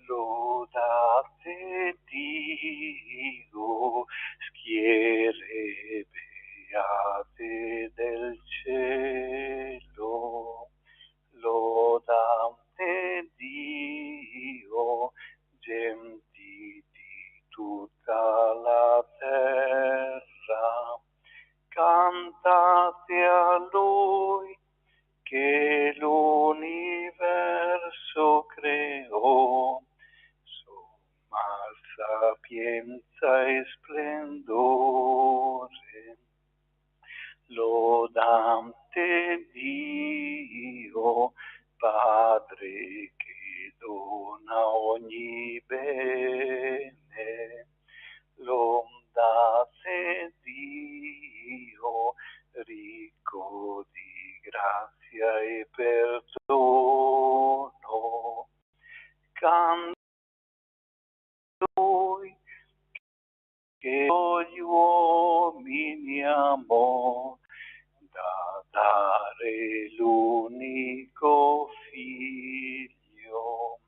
Lodate Dio, schiere beate del cielo. Lodate Dio, genti di tutta la terra. Cantate a Lui che l'universo creò, somma sapienza e splendore. Lodate Dio, Padre che dona ogni bene. Lodate Dio, ricco di grazia e perdono. Canta Lui che gli uomini amò, da dare l'unico figlio.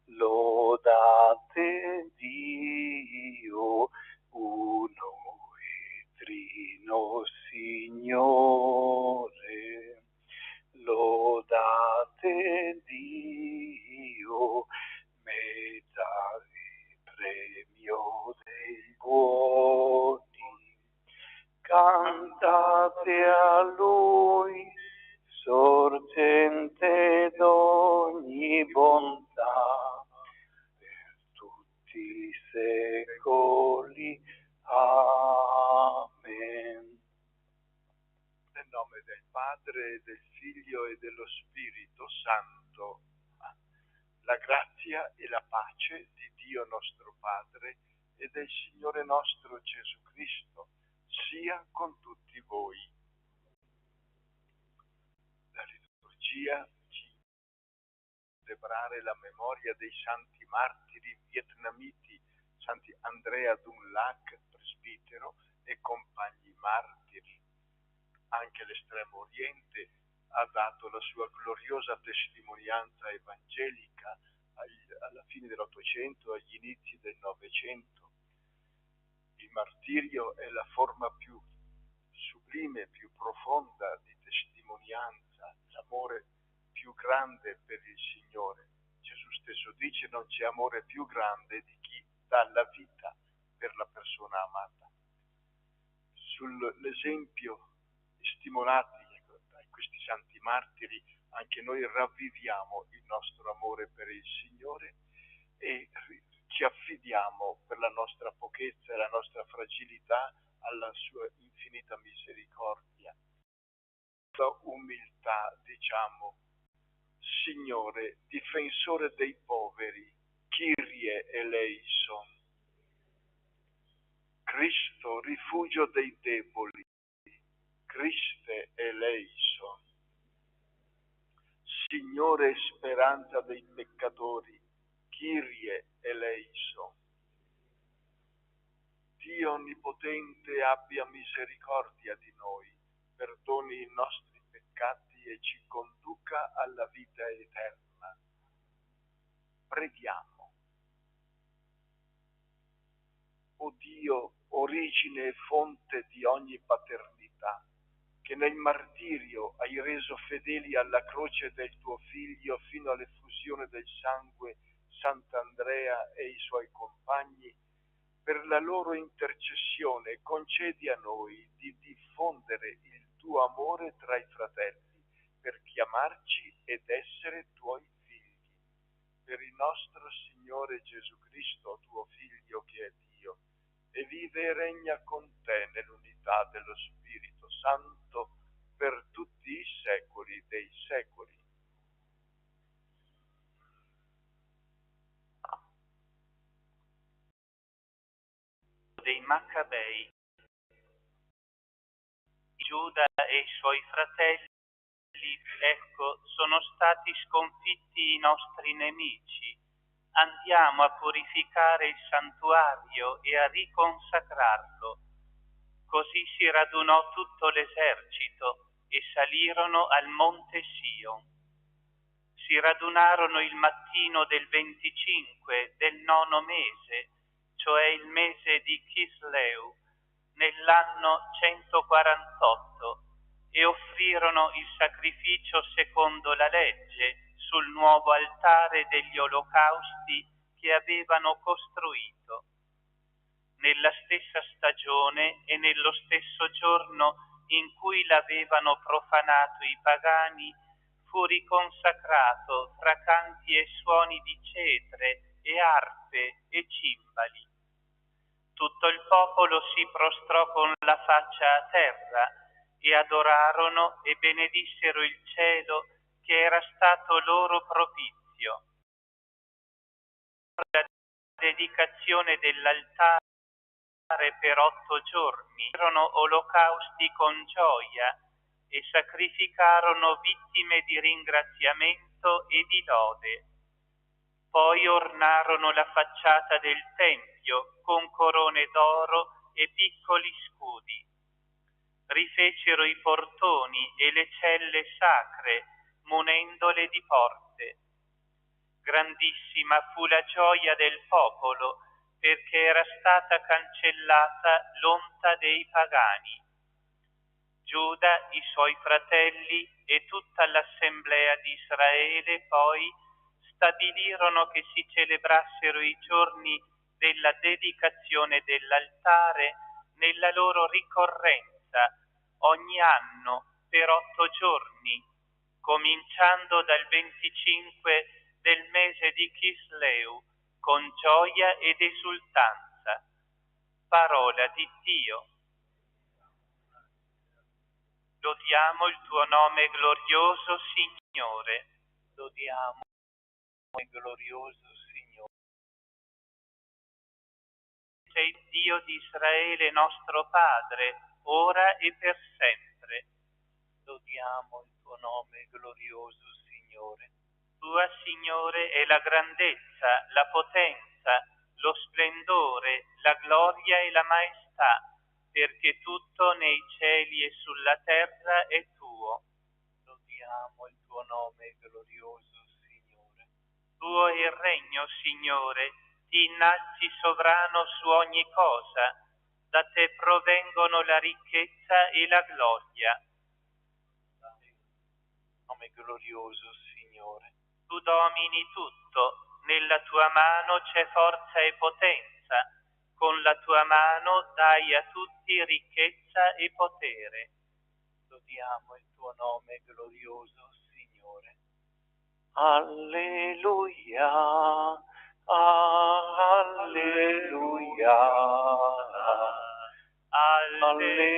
Lodate Dio, uno e trino Signore. Lodate Dio, meta e premio dei buoni. Cantate a Lui, sorgente d'ogni bontà, per tutti i secoli. Amen. Nel nome del Padre, del Figlio e dello Spirito Santo. La grazia e la pace di Dio nostro Padre e del Signore nostro Gesù Cristo sia con tutti voi. La liturgia ci celebrare la memoria dei santi martiri vietnamiti, Santi Andrea Dun Lac, presbitero, e compagni martiri. Anche l'Estremo Oriente ha dato la sua gloriosa testimonianza evangelica alla fine dell'Ottocento, agli inizi del Novecento. Il martirio è la forma più sublime, più profonda di testimonianza, l'amore più grande per il Signore. Gesù stesso dice: non c'è amore più grande di chi dà la vita per la persona amata. Sull'esempio stimolati da questi santi martiri, anche noi ravviviamo il nostro amore per il Signore e ci affidiamo per la nostra pochezza e la nostra fragilità alla sua infinita misericordia. La umiltà, diciamo: Signore, difensore dei poveri, Kyrie eleison. Cristo, rifugio dei deboli, Christe eleison. Signore, speranza dei peccatori, Kyrie eleison. Dio Onnipotente abbia misericordia di noi, perdoni i nostri peccati e ci conduca alla vita eterna. Preghiamo. O Dio, origine e fonte di ogni paternità, che nel martirio hai reso fedeli alla croce del tuo Figlio fino all'effusione del sangue Sant'Andrea e i suoi compagni, per la loro intercessione concedi a noi di diffondere il tuo amore tra i fratelli, per chiamarci ed essere tuoi figli. Per il nostro Signore Gesù Cristo, tuo Figlio che è Dio, e vive e regna con te nell'unità dello Spirito Santo per tutti i secoli dei secoli. Dei Maccabei. Giuda e i suoi fratelli, ecco, sono stati sconfitti i nostri nemici. Andiamo a purificare il santuario e a riconsacrarlo. Così si radunò tutto l'esercito e salirono al monte Sion. si radunarono il mattino del 25 del 9° mese, cioè il mese di Chisleu, nell'anno 148, e offrirono il sacrificio secondo la legge sul nuovo altare degli olocausti che avevano costruito. Nella stessa stagione e nello stesso giorno in cui l'avevano profanato i pagani, fu riconsacrato fra canti e suoni di cetre e arpe e cimbali. Tutto il popolo si prostrò con la faccia a terra e adorarono e benedissero il cielo che era stato loro propizio. La dedicazione dell'altare per 8 giorni erano olocausti con gioia e sacrificarono vittime di ringraziamento e di lode. Poi ornarono la facciata del tempio con corone d'oro e piccoli scudi. Rifecero i portoni e le celle sacre, munendole di porte. Grandissima fu la gioia del popolo, perché era stata cancellata l'onta dei pagani. Giuda, i suoi fratelli e tutta l'assemblea di Israele poi stabilirono che si celebrassero i giorni della dedicazione dell'altare nella loro ricorrenza ogni anno per 8 giorni, cominciando dal 25 del mese di Chisleu, con gioia ed esultanza. Parola di Dio. Lodiamo il tuo nome glorioso, Signore. Lodiamo il glorioso Signore. Sei il Dio di Israele, nostro Padre, ora e per sempre. Lodiamo il tuo nome glorioso, Signore. Tua, Signore, è la grandezza, la potenza, lo splendore, la gloria e la maestà, perché tutto nei cieli e sulla terra è tuo. Lodiamo il tuo nome glorioso, Signore. Tuo è il regno, Signore, ti innalzi sovrano su ogni cosa, da te provengono la ricchezza e la gloria. Nome glorioso, Signore. Tu domini tutto, nella tua mano c'è forza e potenza, con la tua mano dai a tutti ricchezza e potere. Lodiamo il tuo nome glorioso, Signore. Alleluia, alleluia, alleluia.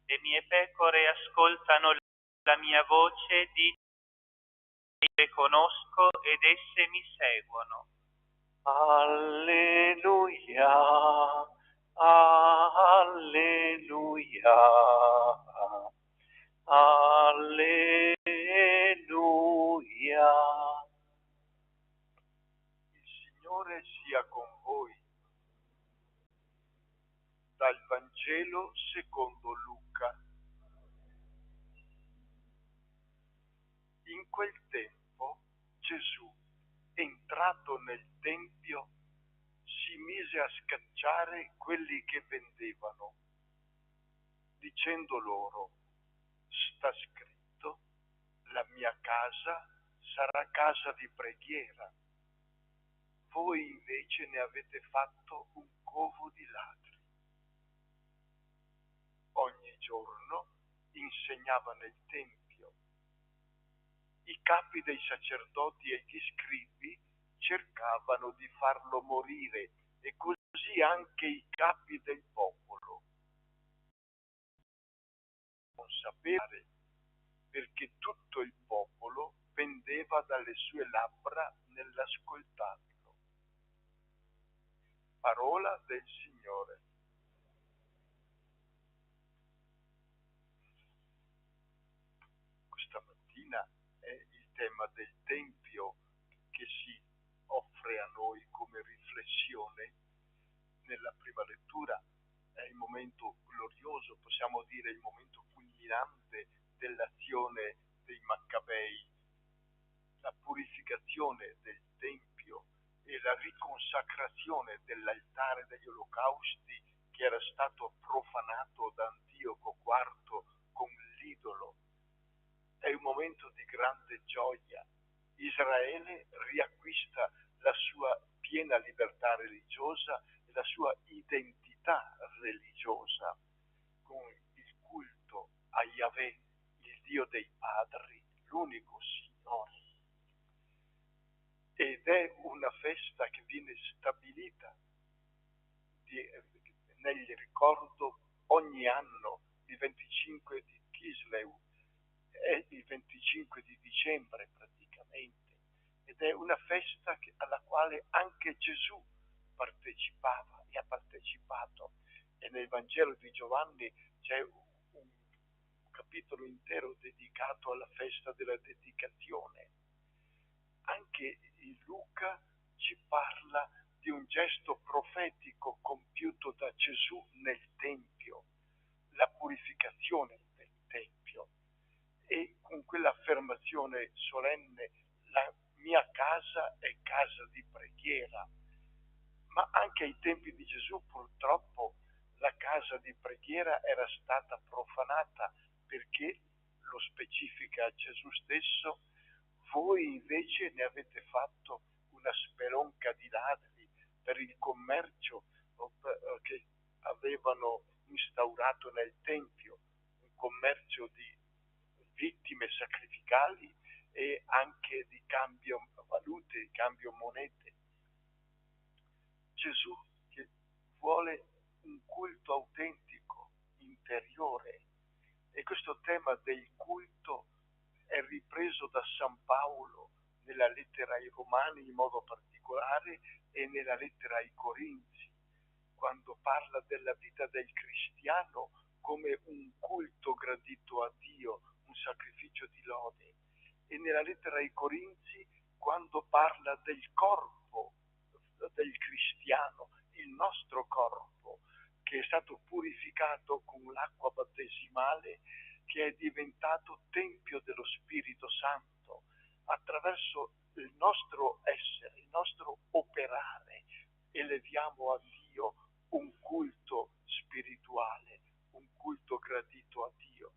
Le mie pecore ascoltano la mia voce, le conosco ed esse mi seguono. Alleluia, alleluia, alleluia. Il Signore sia con voi. Dal Vangelo secondo Luca. In quel tempo Gesù, entrato nel Tempio, si mise a scacciare quelli che vendevano, dicendo loro: sta scritto, la mia casa sarà casa di preghiera. Voi invece ne avete fatto un covo di ladri. Ogni giorno insegnava nel Tempio. I capi dei sacerdoti e gli scribi cercavano di farlo morire, e così anche i capi del popolo. Non sapere, perché tutto il popolo pendeva dalle sue labbra nell'ascoltarlo. Parola del Signore. Questa mattina è il tema del Tempio che si offre a noi come riflessione. Nella prima lettura è il momento glorioso, possiamo dire il momento culminante dell'azione dei Maccabei, la purificazione del Tempio e la riconsacrazione dell'altare degli olocausti che era stato profanato da Antioco IV con l'idolo. È un momento di grande gioia. Israele riacquista la sua piena libertà religiosa e la sua identità religiosa con il culto a Yahweh, il Dio dei padri, l'unico Signore. Ed è una festa che viene stabilita nel ricordo ogni anno, il 25 di Kislev, è il 25 di dicembre praticamente, ed è una festa alla quale anche Gesù partecipava e ha partecipato, e nel Vangelo di Giovanni c'è un capitolo intero dedicato alla festa della dedicazione. Anche in Luca ci parla di un gesto profetico compiuto da Gesù nel Tempio, la purificazione del Tempio, e con quell'affermazione solenne: la mia casa è casa di preghiera. Ma anche ai tempi di Gesù purtroppo la casa di preghiera era stata profanata, perché, lo specifica Gesù stesso, voi invece ne avete fatto una spelonca di ladri per il commercio che avevano instaurato nel Tempio, un commercio di vittime sacrificali e anche di cambio valute, di cambio monete. Gesù che vuole un culto autentico, interiore, e questo tema del culto è ripreso da San Paolo nella lettera ai Romani in modo particolare e nella lettera ai Corinzi, quando parla della vita del cristiano come un culto gradito a Dio, un sacrificio di lode, e nella lettera ai Corinzi quando parla del corpo del cristiano, il nostro corpo, che è stato purificato con l'acqua battesimale, che è diventato tempio dello Spirito Santo, attraverso il nostro essere, il nostro operare, eleviamo a Dio un culto spirituale, un culto gradito a Dio.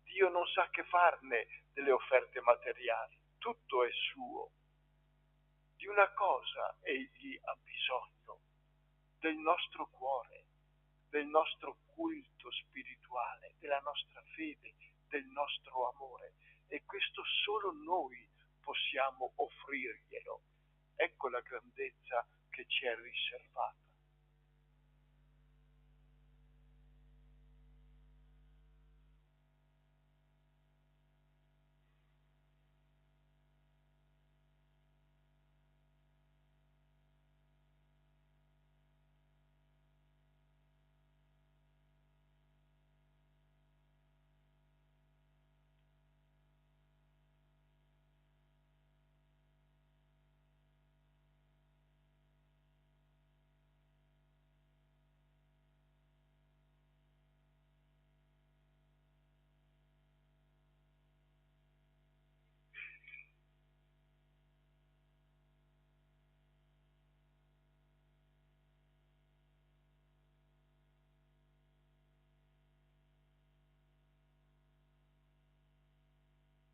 Dio non sa che farne delle offerte materiali, tutto è suo. Di una cosa egli ha bisogno: del nostro cuore, del nostro culto spirituale, della nostra fede, del nostro amore, e questo solo noi possiamo offrirglielo. Ecco la grandezza che ci è riservata.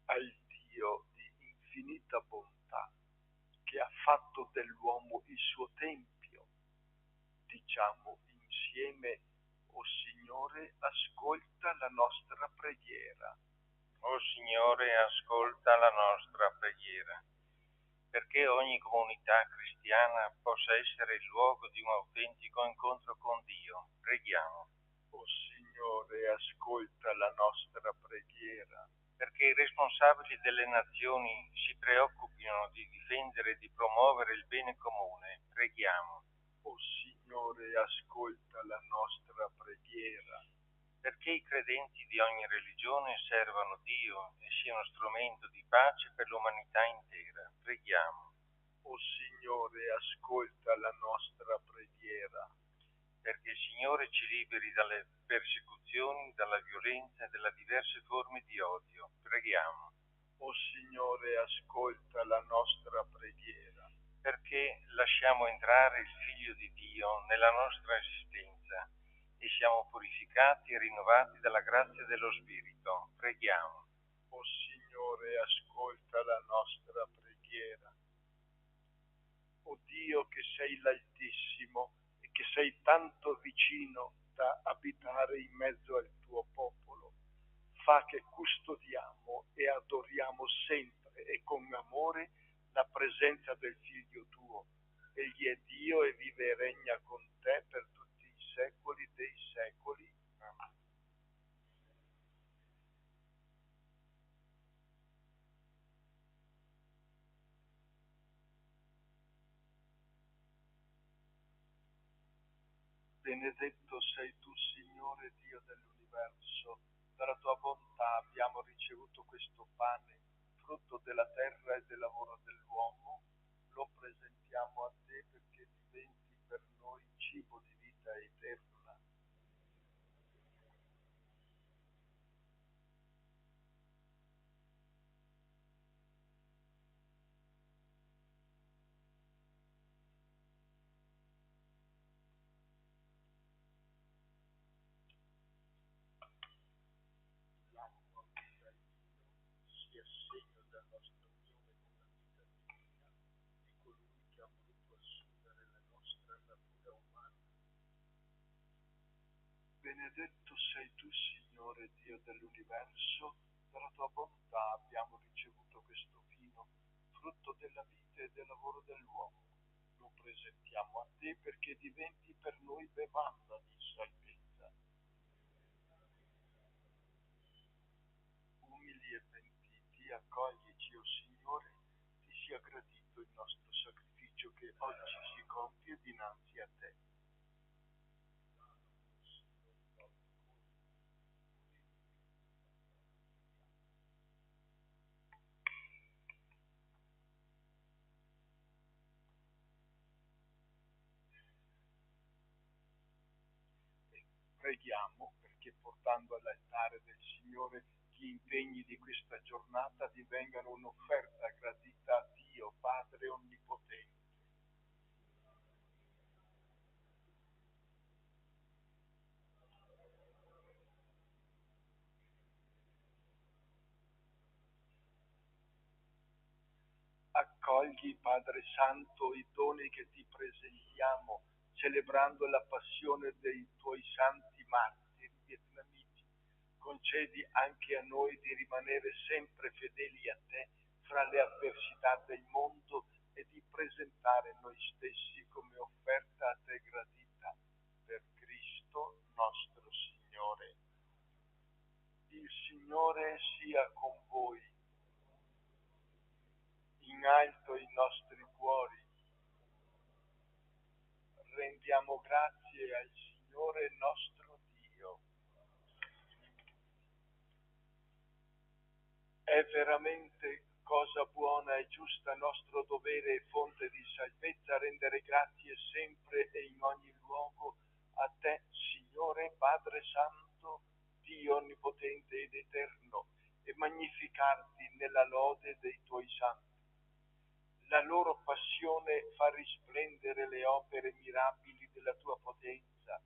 Al Dio di infinita bontà, che ha fatto dell'uomo il suo tempio, diciamo insieme: o Signore, ascolta la nostra preghiera. O Signore, ascolta la nostra preghiera, perché ogni comunità cristiana possa essere il luogo di un autentico incontro con Dio. Preghiamo. O Signore, ascolta la nostra preghiera, perché i responsabili delle nazioni si preoccupino di difendere e di promuovere il bene comune. Preghiamo. O Signore, ascolta la nostra preghiera, perché i credenti di ogni religione servano Dio e siano strumento di pace per l'umanità intera. Preghiamo. O Signore, ascolta la nostra preghiera, perché il Signore ci liberi dalle persecuzioni, dalla violenza e dalle diverse forme di odio. Preghiamo. O Signore, ascolta la nostra preghiera. Perché lasciamo entrare il Figlio di Dio nella nostra esistenza e siamo purificati e rinnovati dalla grazia dello Spirito. Preghiamo. O Signore, ascolta la nostra preghiera. O Dio che sei l'Altissimo e che sei tanto vicino da abitare in mezzo al tuo popolo, fa che custodiamo e adoriamo sempre e con amore la presenza del Figlio tuo. Egli è Dio e vive e regna con te per tutti i secoli dei secoli. Amen. Benedetto sei tu, Signore Dio dell'universo. Dalla tua bontà abbiamo ricevuto questo pane, frutto della terra e del lavoro dell'uomo. Lo presentiamo a te perché diventi per noi cibo di vita eterna. Sia segno della nostra unione con la vita divina di colui che ha voluto assumere la nostra natura umana. Benedetto sei tu, Signore Dio dell'universo, dalla tua bontà abbiamo ricevuto questo vino, frutto della vita e del lavoro dell'uomo. Lo presentiamo a te perché diventi per noi bevanda di salvezza. Umili e pentiti, accoglici, o Signore, ti sia gradito il nostro sacrificio che oggi si compie dinanzi a te. Preghiamo perché portando all'altare del Signore gli impegni di questa giornata divengano un'offerta gradita a Dio, Padre Onnipotente. Accogli, Padre Santo, i doni che ti presentiamo, celebrando la passione dei tuoi santi martiri vietnamiti. Concedi anche a noi di rimanere sempre fedeli a te fra le avversità del mondo e di presentare noi stessi come offerta a te gradita. Per Cristo nostro Signore. Il Signore sia con voi. In alto i nostri cuori. Rendiamo grazie al Signore nostro Dio. È veramente cosa buona e giusta, nostro dovere e fonte di salvezza, rendere grazie sempre e in ogni luogo a te, Signore Padre Santo, Dio Onnipotente ed Eterno, e magnificarti nella lode dei tuoi santi. La loro passione fa risplendere le opere mirabili della tua potenza.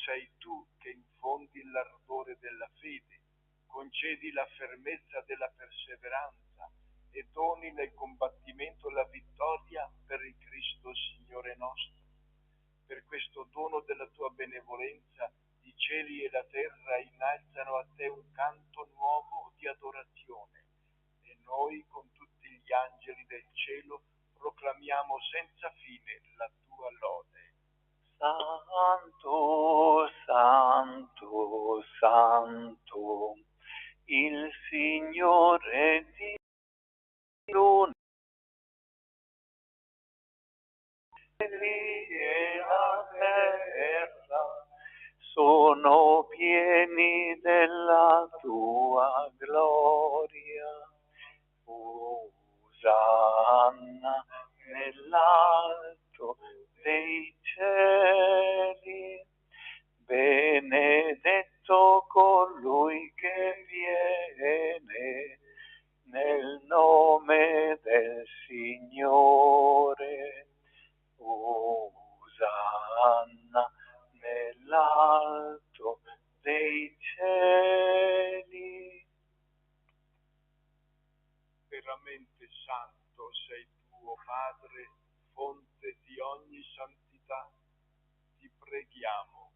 Sei tu che infondi l'ardore della fede, concedi la fermezza della perseveranza e doni nel combattimento la vittoria per il Cristo Signore nostro. Per questo dono della tua benevolenza, i cieli e la terra innalzano a te un canto nuovo di adorazione. E noi con tutti gli angeli del cielo proclamiamo senza fine la tua lode. Santo, Santo, Santo, il Signore Dio e la terra sono pieni della tua gloria. Osanna nell'alto dei cieli. benedetto colui che viene nel nome del Signore. Osanna nell'alto dei cieli. Veramente santo sei tu, o Padre, fonte di ogni santità. Ti preghiamo,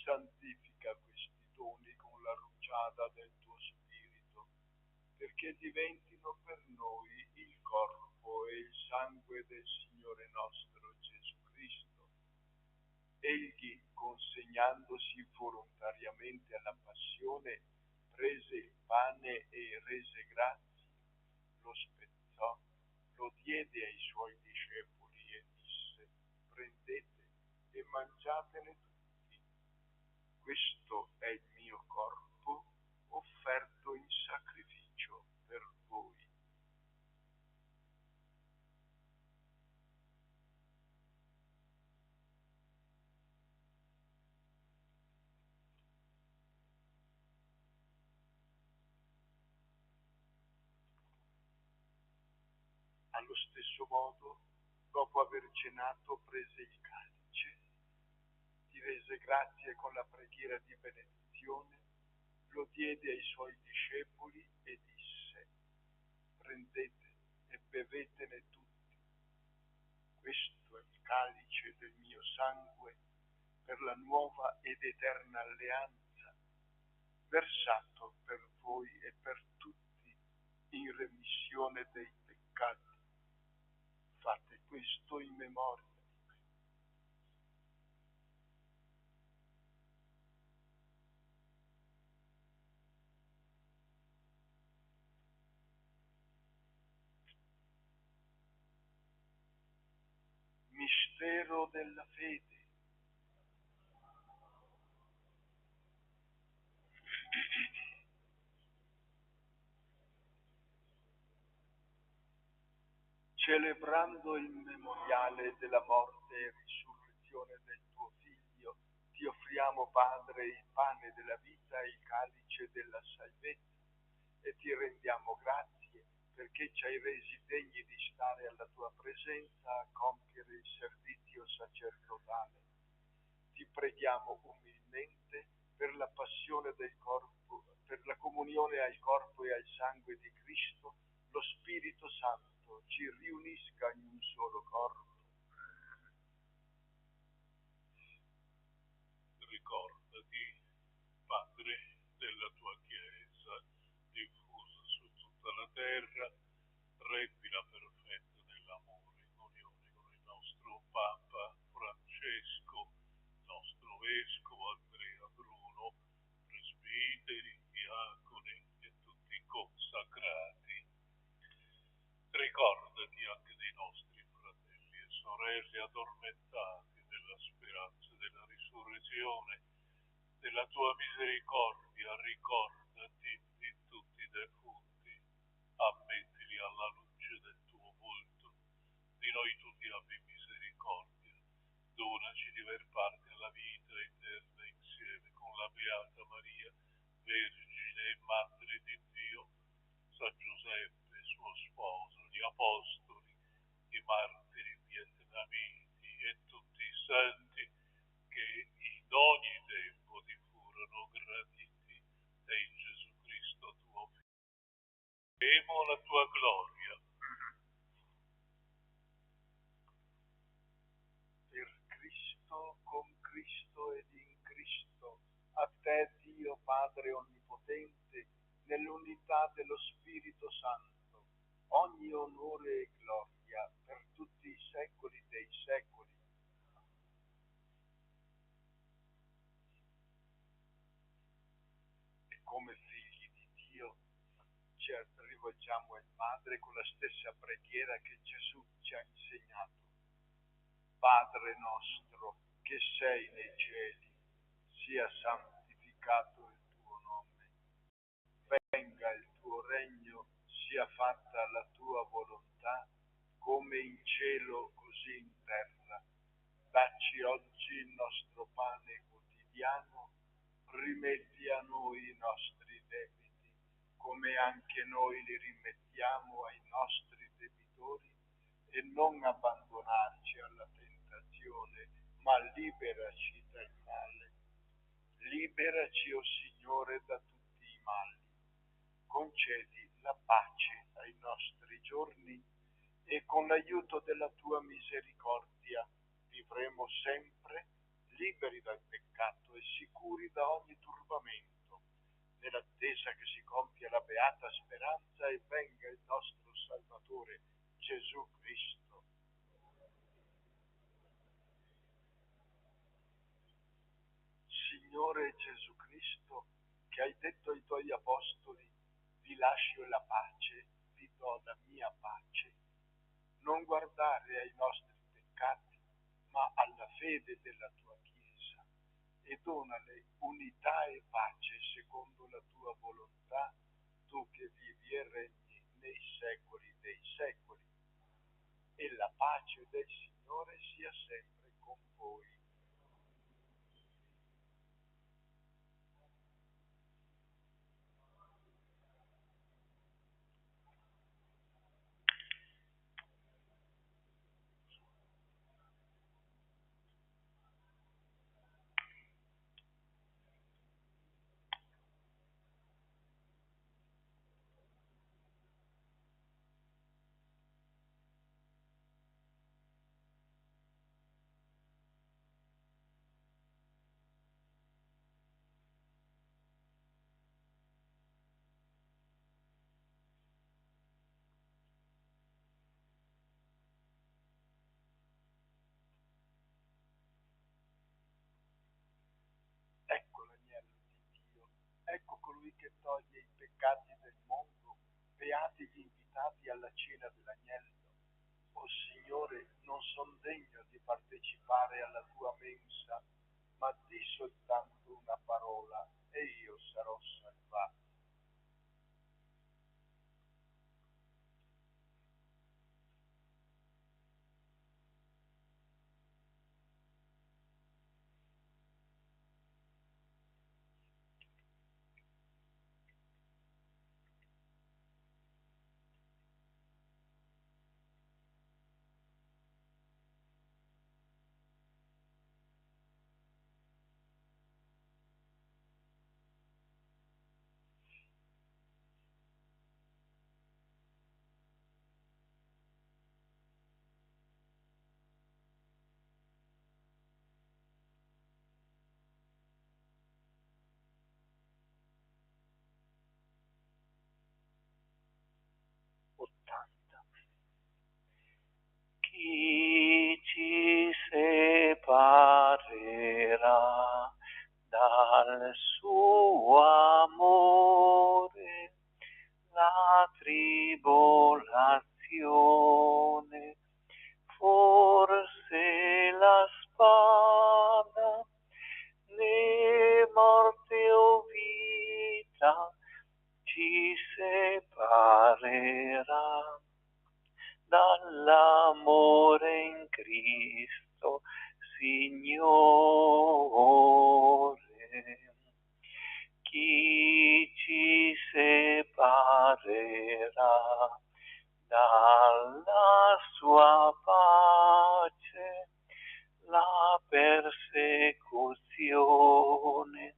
santifica questi doni con la rugiada del tuo Spirito, perché diventino per noi il corpo e il sangue del Signore nostro Gesù Cristo. Egli, consegnandosi volontariamente alla passione, prese il pane e rese grazie, lo spezzò, lo diede ai suoi discepoli e disse: prendete e mangiatene tutti. Questo è il mio corpo offerto in sacrificio per voi. Allo stesso modo, dopo aver cenato, prese il calice, ti rese grazie con la preghiera di benedizione, lo diede ai suoi discepoli e disse: prendete e bevetene tutti. Questo è il calice del mio sangue per la nuova ed eterna alleanza, versato per voi e per tutti in remissione dei peccati. Fate questo in memoria di me. Mistero della fede. Celebrando il memoriale della morte e risurrezione del tuo Figlio, ti offriamo, Padre, il pane della vita e il calice della salvezza, e ti rendiamo grazie perché ci hai resi degni di stare alla tua presenza a compiere il servizio sacerdotale. Ti preghiamo umilmente per la passione del corpo, per la comunione al corpo e al sangue di Cristo, lo Spirito Santo ci riunisca in un solo corpo. Ricordati, Padre, della tua Chiesa, diffusa su tutta la terra, rendila perfetta nell'amore in unione con il nostro Papa Francesco, nostro Vescovo Andrea Bruno, presbiteri, diaconi e tutti i consacrati. Ricordati anche dei nostri fratelli e sorelle addormentati nella speranza della risurrezione, della tua misericordia, ricordati di tutti i defunti, ammettili alla luce del tuo volto, di noi tutti abbi misericordia, donaci di aver parte alla vita eterna insieme con la Beata Maria, Vergine e Madre di Dio, San Giuseppe, suo sposo, gli apostoli, i martiri vietnamiti e tutti i santi che in ogni tempo ti furono graditi, e in Gesù Cristo tuo Figlio. Vemo la tua gloria. Per Cristo, con Cristo ed in Cristo, a te Dio Padre Onnipotente, nell'unità dello Spirito Santo, ogni onore e gloria per tutti i secoli dei secoli. E come figli di Dio ci rivolgiamo al Padre con la stessa preghiera che Gesù ci ha insegnato. Padre nostro che sei nei cieli, sia santificato il tuo nome. Venga il tuo regno, sia fatta la tua volontà, come in cielo così in terra. Dacci oggi il nostro pane quotidiano, rimetti a noi i nostri debiti, come anche noi li rimettiamo ai nostri debitori, e non abbandonarci alla tentazione, ma liberaci dal male. Liberaci, o Signore, da tutti i mali. Concedi la pace ai nostri giorni e con l'aiuto della tua misericordia vivremo sempre liberi dal peccato e sicuri da ogni turbamento, nell'attesa che si compia la beata speranza e venga il nostro Salvatore Gesù Cristo. Signore Gesù Cristo, che hai detto ai tuoi apostoli: vi lascio la pace, vi do la mia pace. Non guardare ai nostri peccati, ma alla fede della tua Chiesa, e donale unità e pace secondo la tua volontà, tu che vivi e regni nei secoli dei secoli. E la pace del Signore sia sempre con voi. Ecco l'agnello di Dio, ecco colui che toglie i peccati del mondo. Beati gli invitati alla cena dell'agnello. O Signore, non son degno di partecipare alla tua mensa, ma di soltanto una parola e io sarò salvato. Chi ci separerà dal suo amore? La tribolazione, forse la spada, né morte o vita ci separerà dall'amore in Cristo, Signore. Chi ci separerà dalla sua pace? La persecuzione,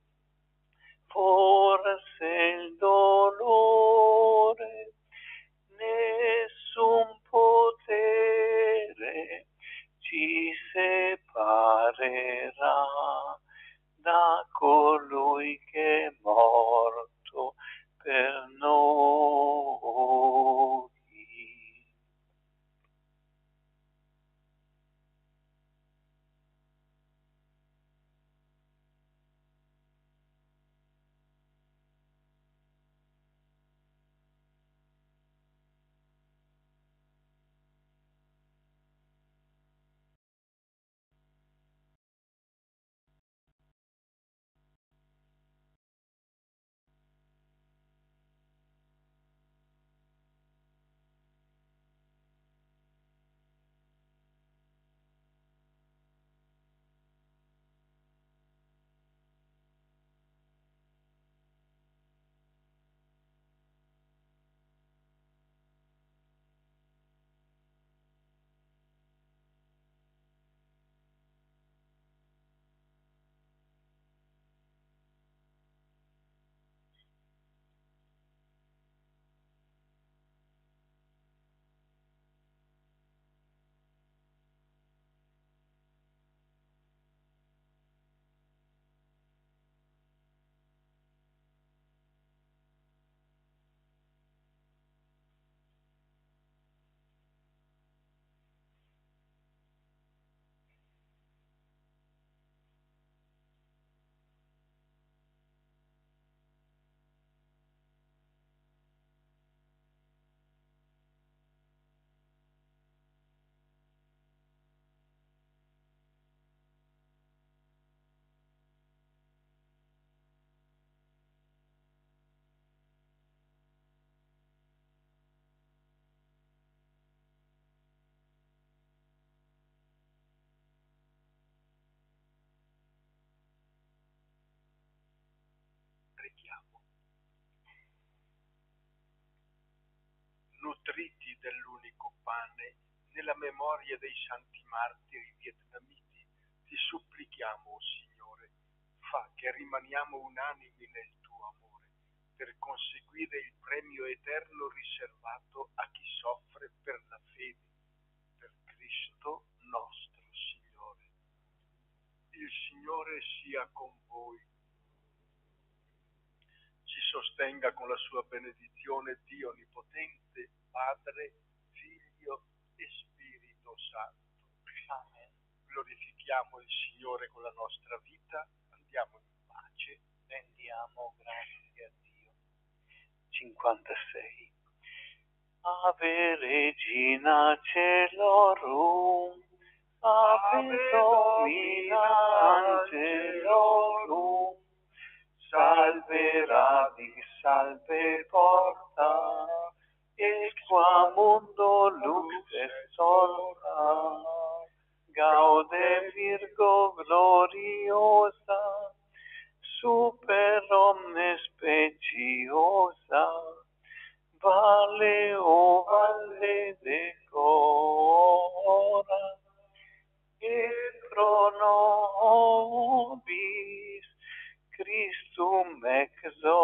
forse il dolore, nessun potere ci separerà da colui che è morto per noi. riti dell'unico pane, nella memoria dei santi martiri vietnamiti, ti supplichiamo, o Signore, fa che rimaniamo unanimi nel tuo amore, per conseguire il premio eterno riservato a chi soffre per la fede, per Cristo nostro Signore. Il Signore sia con voi. Ci sostenga con la sua benedizione Dio Onnipotente, Padre, Figlio e Spirito Santo. Amen. Glorifichiamo il Signore con la nostra vita, andiamo in pace, rendiamo grazie a Dio. 56. Ave Regina Celorum, Ave Domina Angelorum, Salve Radix, salve porta, et qua mundo lux extorta, Gaude Virgo gloriosa, super omnes speciosa, Vale o valle decora, et pro nobis Christum exo